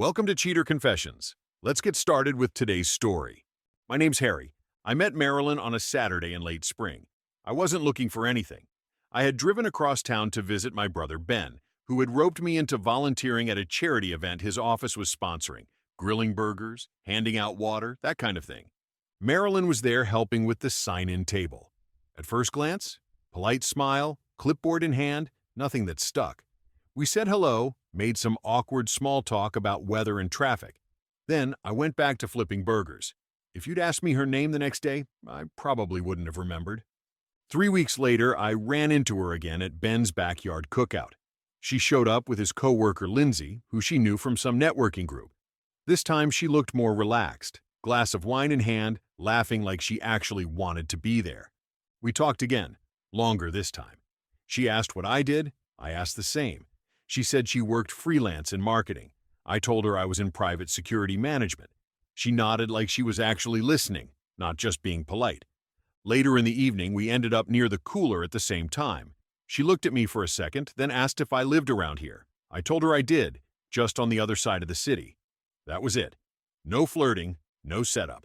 Welcome to Cheater Confessions. Let's get started with today's story. My name's Harry. I met Marilyn on a Saturday in late spring. I wasn't looking for anything. I had driven across town to visit my brother Ben, who had roped me into volunteering at a charity event his office was sponsoring, grilling burgers, handing out water, that kind of thing. Marilyn was there helping with the sign-in table. At first glance, polite smile, clipboard in hand, nothing that stuck. We said hello, made some awkward small talk about weather and traffic. Then I went back to flipping burgers. If you'd asked me her name the next day, I probably wouldn't have remembered. 3 weeks later, I ran into her again at Ben's backyard cookout. She showed up with his coworker Lindsay, who she knew from some networking group. This time she looked more relaxed, glass of wine in hand, laughing like she actually wanted to be there. We talked again, longer this time. She asked what I did, I asked the same. She said she worked freelance in marketing. I told her I was in private security management. She nodded like she was actually listening, not just being polite. Later in the evening, we ended up near the cooler at the same time. She looked at me for a second, then asked if I lived around here. I told her I did, just on the other side of the city. That was it. No flirting, no setup.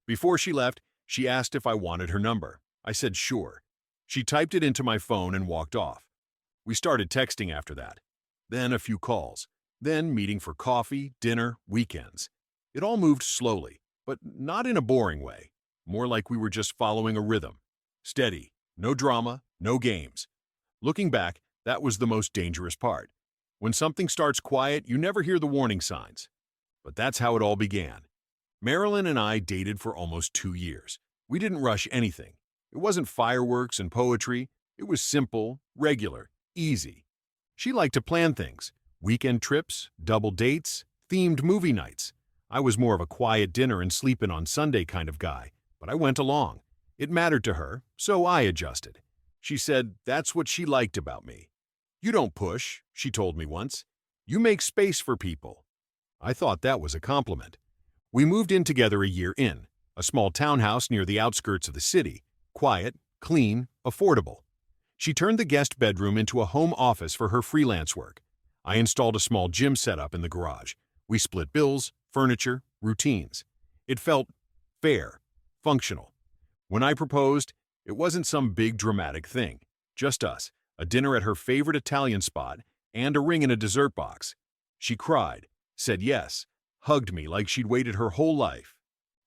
Before she left, she asked if I wanted her number. I said sure. She typed it into my phone and walked off. We started texting after that. Then a few calls. Then meeting for coffee, dinner, weekends. It all moved slowly, but not in a boring way. More like we were just following a rhythm. Steady, no drama, no games. Looking back, that was the most dangerous part. When something starts quiet, you never hear the warning signs. But that's how it all began. Marilyn and I dated for almost 2 years. We didn't rush anything. It wasn't fireworks and poetry. It was simple, regular, easy. She liked to plan things. Weekend trips, double dates, themed movie nights. I was more of a quiet dinner and sleep in on Sunday kind of guy, but I went along. It mattered to her, so I adjusted. She said that's what she liked about me. "You don't push," she told me once. "You make space for people." I thought that was a compliment. We moved in together a year in, a small townhouse near the outskirts of the city, quiet, clean, affordable. She turned the guest bedroom into a home office for her freelance work. I installed a small gym setup in the garage. We split bills, furniture, routines. It felt fair, functional. When I proposed, it wasn't some big dramatic thing. Just us, a dinner at her favorite Italian spot, and a ring in a dessert box. She cried, said yes, hugged me like she'd waited her whole life.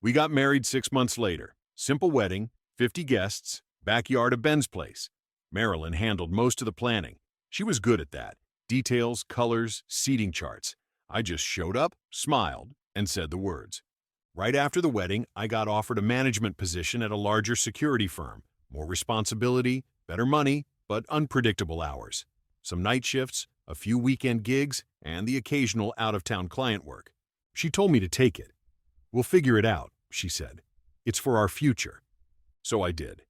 We got married 6 months later. Simple wedding, 50 guests, backyard of Ben's place. Marilyn handled most of the planning. She was good at that. Details, colors, seating charts. I just showed up, smiled, and said the words. Right after the wedding, I got offered a management position at a larger security firm. More responsibility, better money, but unpredictable hours. Some night shifts, a few weekend gigs, and the occasional out-of-town client work. She told me to take it. "We'll figure it out," she said. "It's for our future." So I did.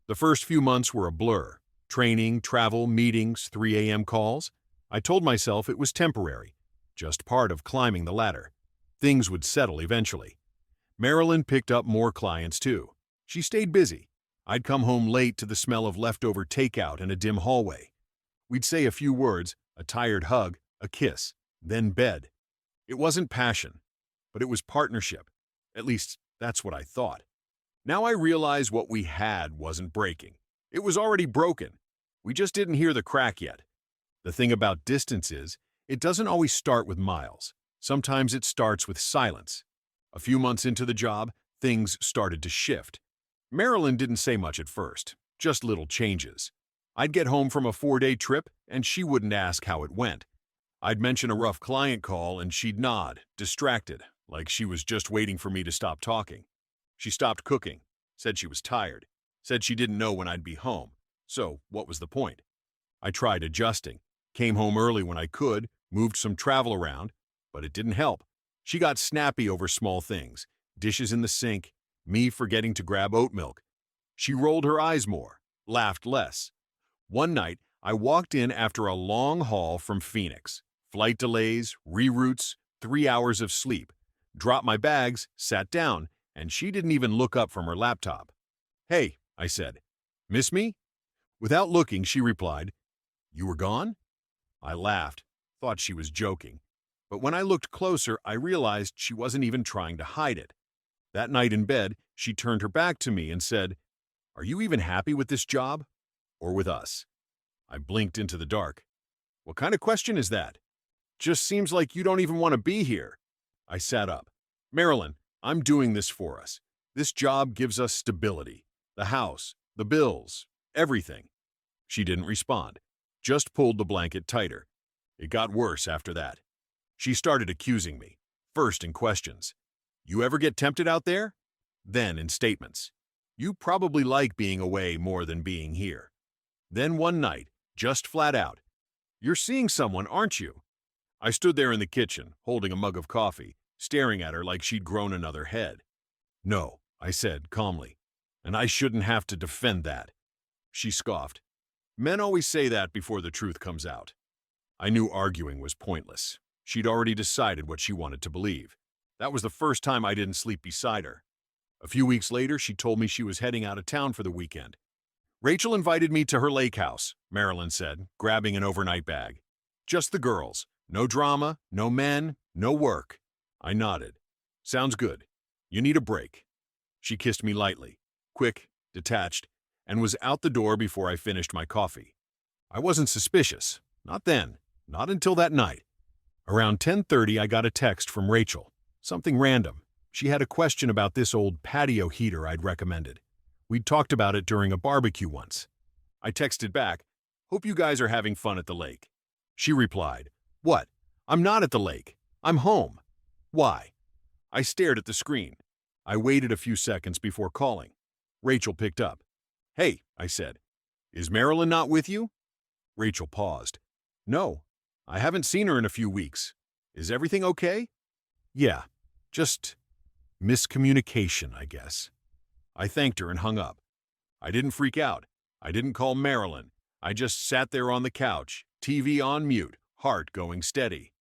The first few months were a blur. Training, travel, meetings, 3 a.m. calls. I told myself it was temporary, just part of climbing the ladder. Things would settle eventually. Marilyn picked up more clients too. She stayed busy. I'd come home late to the smell of leftover takeout in a dim hallway. We'd say a few words, a tired hug, a kiss, then bed. It wasn't passion, but it was partnership. At least, that's what I thought. Now I realize what we had wasn't breaking. It was already broken. We just didn't hear the crack yet. The thing about distance is, it doesn't always start with miles. Sometimes it starts with silence. A few months into the job, things started to shift. Marilyn didn't say much at first, just little changes. I'd get home from a 4-day trip, and she wouldn't ask how it went. I'd mention a rough client call, and she'd nod, distracted, like she was just waiting for me to stop talking. She stopped cooking, said she was tired, said she didn't know when I'd be home. So, what was the point? I tried adjusting, came home early when I could, moved some travel around, but it didn't help. She got snappy over small things, dishes in the sink, me forgetting to grab oat milk. She rolled her eyes more, laughed less. One night, I walked in after a long haul from Phoenix. Flight delays, reroutes, 3 hours of sleep. Dropped my bags, sat down, and she didn't even look up from her laptop. "Hey," I said. "Miss me?" Without looking, she replied, "You were gone?" I laughed, thought she was joking. But when I looked closer, I realized she wasn't even trying to hide it. That night in bed, she turned her back to me and said, "Are you even happy with this job? Or with us?" I blinked into the dark. "What kind of question is that? Just seems like you don't even want to be here." I sat up. "Marilyn, I'm doing this for us. This job gives us stability. The house, the bills, everything." She didn't respond, just pulled the blanket tighter. It got worse after that. She started accusing me, first in questions. "You ever get tempted out there?" Then in statements. "You probably like being away more than being here." Then one night, just flat out, "You're seeing someone, aren't you?" I stood there in the kitchen, holding a mug of coffee, staring at her like she'd grown another head. "No," I said calmly, "and I shouldn't have to defend that." She scoffed. "Men always say that before the truth comes out." I knew arguing was pointless. She'd already decided what she wanted to believe. That was the first time I didn't sleep beside her. A few weeks later, she told me she was heading out of town for the weekend. "Rachel invited me to her lake house," Marilyn said, grabbing an overnight bag. "Just the girls. No drama, no men, no work." I nodded. "Sounds good. You need a break." She kissed me lightly, quick, detached, and was out the door before I finished my coffee. I wasn't suspicious. Not then. Not until that night. Around 10:30, I got a text from Rachel. Something random. She had a question about this old patio heater I'd recommended. We'd talked about it during a barbecue once. I texted back, "Hope you guys are having fun at the lake." She replied, "What? I'm not at the lake. I'm home." "Why?" I stared at the screen. I waited a few seconds before calling. Rachel picked up. "Hey," I said, "is Marilyn not with you?" Rachel paused. "No, I haven't seen her in a few weeks. Is everything okay?" "Yeah, just miscommunication, I guess." I thanked her and hung up. I didn't freak out. I didn't call Marilyn. I just sat there on the couch, TV on mute, heart going steady.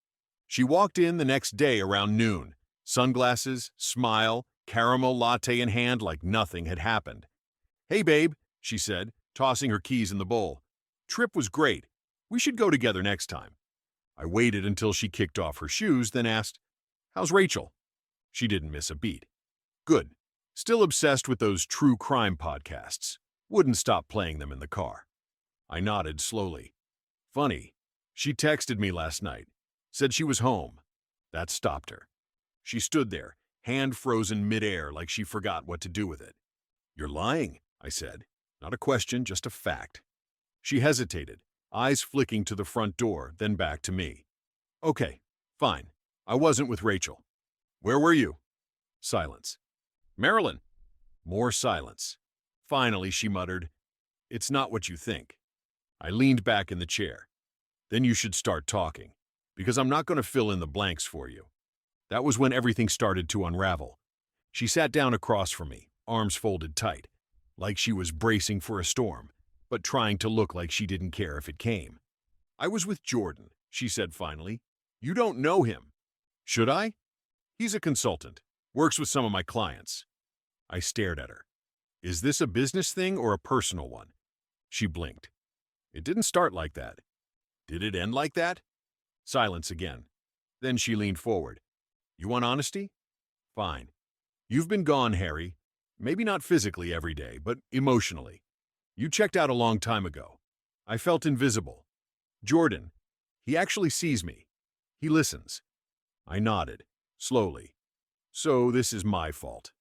She walked in the next day around noon. Sunglasses, smile, caramel latte in hand like nothing had happened. "Hey, babe," she said, tossing her keys in the bowl. "Trip was great. We should go together next time." I waited until she kicked off her shoes, then asked, "How's Rachel?" She didn't miss a beat. "Good. Still obsessed with those true crime podcasts. Wouldn't stop playing them in the car." I nodded slowly. "Funny. She texted me last night. Said she was home." That stopped her. She stood there, hand frozen midair like she forgot what to do with it. "You're lying," I said. Not a question, just a fact. She hesitated, eyes flicking to the front door, then back to me. "Okay, fine. I wasn't with Rachel." "Where were you?" Silence. "Marilyn." More silence. Finally, she muttered, "It's not what you think." I leaned back in the chair. "Then you should start talking, because I'm not going to fill in the blanks for you." That was when everything started to unravel. She sat down across from me, arms folded tight, like she was bracing for a storm, but trying to look like she didn't care if it came. "I was with Jordan," she said finally. "You don't know him." "Should I?" "He's a consultant. Works with some of my clients." I stared at her. "Is this a business thing or a personal one?" She blinked. "It didn't start like that." "Did it end like that?" Silence again. Then she leaned forward. "You want honesty? Fine. You've been gone, Harry. Maybe not physically every day, but emotionally. You checked out a long time ago. I felt invisible. Jordan, he actually sees me. He listens." I nodded, slowly. "So this is my fault."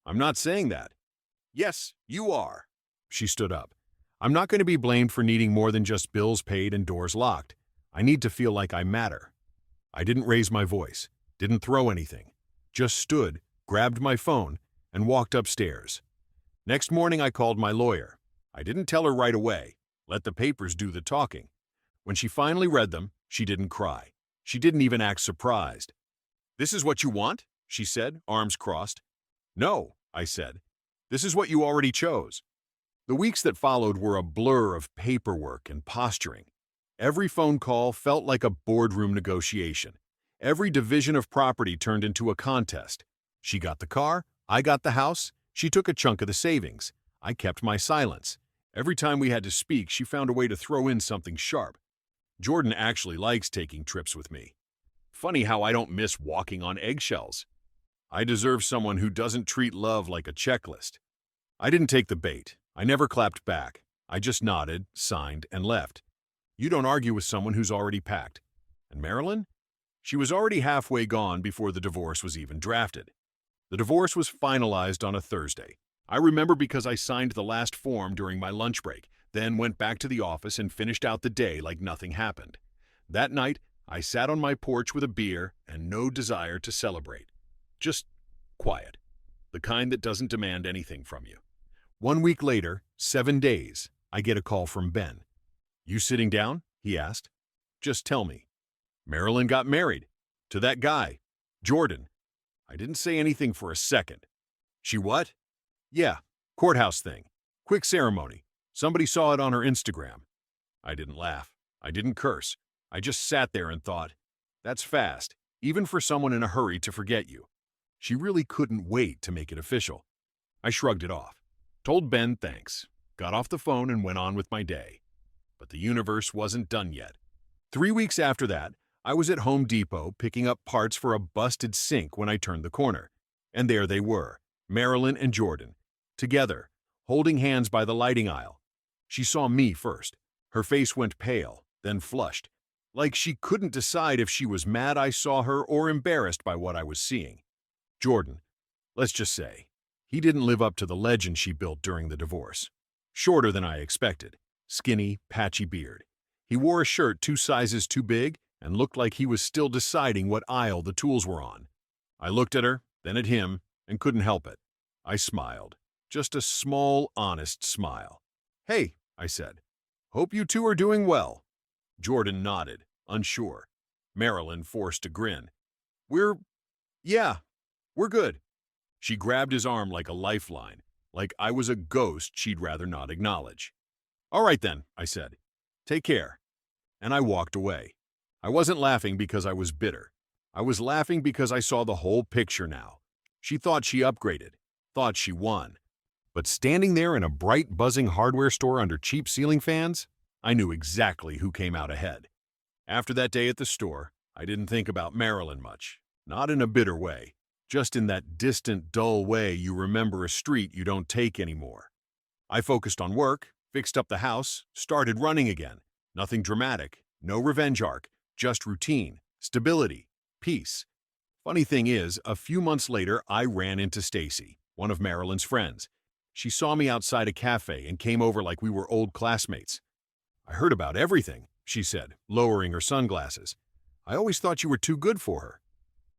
"I'm not saying that." "Yes, you are." She stood up. "I'm not going to be blamed for needing more than just bills paid and doors locked. I need to feel like I matter." I didn't raise my voice, didn't throw anything. Just stood, grabbed my phone, and walked upstairs. Next morning, I called my lawyer. I didn't tell her right away. Let the papers do the talking. When she finally read them, she didn't cry. She didn't even act surprised. "This is what you want?" she said, arms crossed. "No," I said. "This is what you already chose." The weeks that followed were a blur of paperwork and posturing. Every phone call felt like a boardroom negotiation. Every division of property turned into a contest. She got the car, I got the house, she took a chunk of the savings. I kept my silence. Every time we had to speak, she found a way to throw in something sharp. Jordan actually likes taking trips with me. Funny how I don't miss walking on eggshells. I deserve someone who doesn't treat love like a checklist. I didn't take the bait. I never clapped back. I just nodded, signed, and left. You don't argue with someone who's already packed. And Marilyn? She was already halfway gone before the divorce was even drafted. The divorce was finalized on a Thursday. I remember because I signed the last form during my lunch break, then went back to the office and finished out the day like nothing happened. That night, I sat on my porch with a beer and no desire to celebrate. Just quiet. The kind that doesn't demand anything from you. 1 week later, 7 days, I get a call from Ben. "You sitting down?" he asked. "Just tell me." "Marilyn got married. To that guy. Jordan." I didn't say anything for a second. "She what?" "Yeah, courthouse thing. Quick ceremony. Somebody saw it on her Instagram." I didn't laugh. I didn't curse. I just sat there and thought, that's fast, even for someone in a hurry to forget you. She really couldn't wait to make it official. I shrugged it off, told Ben thanks, got off the phone and went on with my day. But the universe wasn't done yet. 3 weeks after that, I was at Home Depot picking up parts for a busted sink when I turned the corner. And there they were, Marilyn and Jordan, together, holding hands by the lighting aisle. She saw me first. Her face went pale, then flushed, like she couldn't decide if she was mad I saw her or embarrassed by what I was seeing. Jordan, let's just say, he didn't live up to the legend she built during the divorce. Shorter than I expected, skinny, patchy beard. He wore a shirt 2 sizes too big and looked like he was still deciding what aisle the tools were on. I looked at her, then at him, and couldn't help it. I smiled, just a small, honest smile. "Hey," I said, "hope you two are doing well." Jordan nodded, unsure. Marilyn forced a grin. Yeah, we're good." She grabbed his arm like a lifeline, like I was a ghost she'd rather not acknowledge. "All right then," I said. "Take care." And I walked away. I wasn't laughing because I was bitter. I was laughing because I saw the whole picture now. She thought she upgraded, thought she won. But standing there in a bright, buzzing hardware store under cheap ceiling fans, I knew exactly who came out ahead. After that day at the store, I didn't think about Marilyn much. Not in a bitter way. Just in that distant, dull way you remember a street you don't take anymore. I focused on work, fixed up the house, started running again. Nothing dramatic, no revenge arc, just routine, stability, peace. Funny thing is, a few months later, I ran into Stacy, one of Marilyn's friends. She saw me outside a cafe and came over like we were old classmates. "I heard about everything," she said, lowering her sunglasses. "I always thought you were too good for her."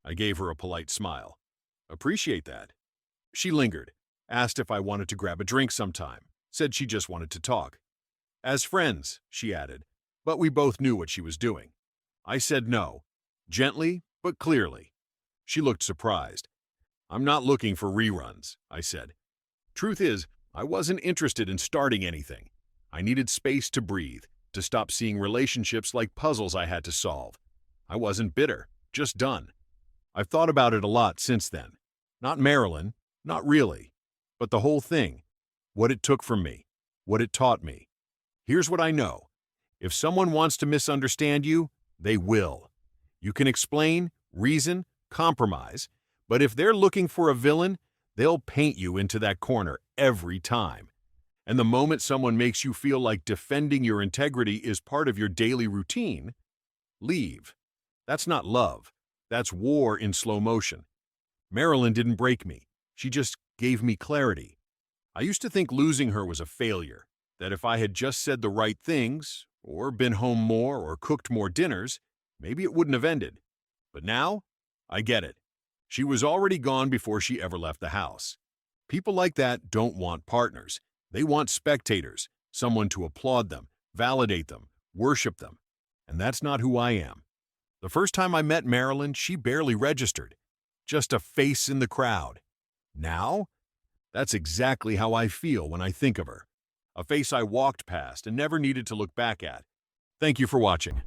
I gave her a polite smile. "Appreciate that." She lingered, asked if I wanted to grab a drink sometime, said she just wanted to talk. "As friends," she added, but we both knew what she was doing. I said no, gently but clearly. She looked surprised. "I'm not looking for reruns," I said. Truth is, I wasn't interested in starting anything. I needed space to breathe, to stop seeing relationships like puzzles I had to solve. I wasn't bitter, just done. I've thought about it a lot since then. Not Marilyn, not really, but the whole thing. What it took from me, what it taught me. Here's what I know. If someone wants to misunderstand you, they will. You can explain, reason, compromise, but if they're looking for a villain, they'll paint you into that corner every time. And the moment someone makes you feel like defending your integrity is part of your daily routine, leave. That's not love. That's war in slow motion. Marilyn didn't break me. She just gave me clarity. I used to think losing her was a failure, that if I had just said the right things, or been home more, or cooked more dinners, maybe it wouldn't have ended. But now, I get it. She was already gone before she ever left the house. People like that don't want partners. They want spectators, someone to applaud them, validate them, worship them. And that's not who I am. The first time I met Marilyn, she barely registered. Just a face in the crowd. Now, that's exactly how I feel when I think of her. A face I walked past and never needed to look back at. Thank you for watching.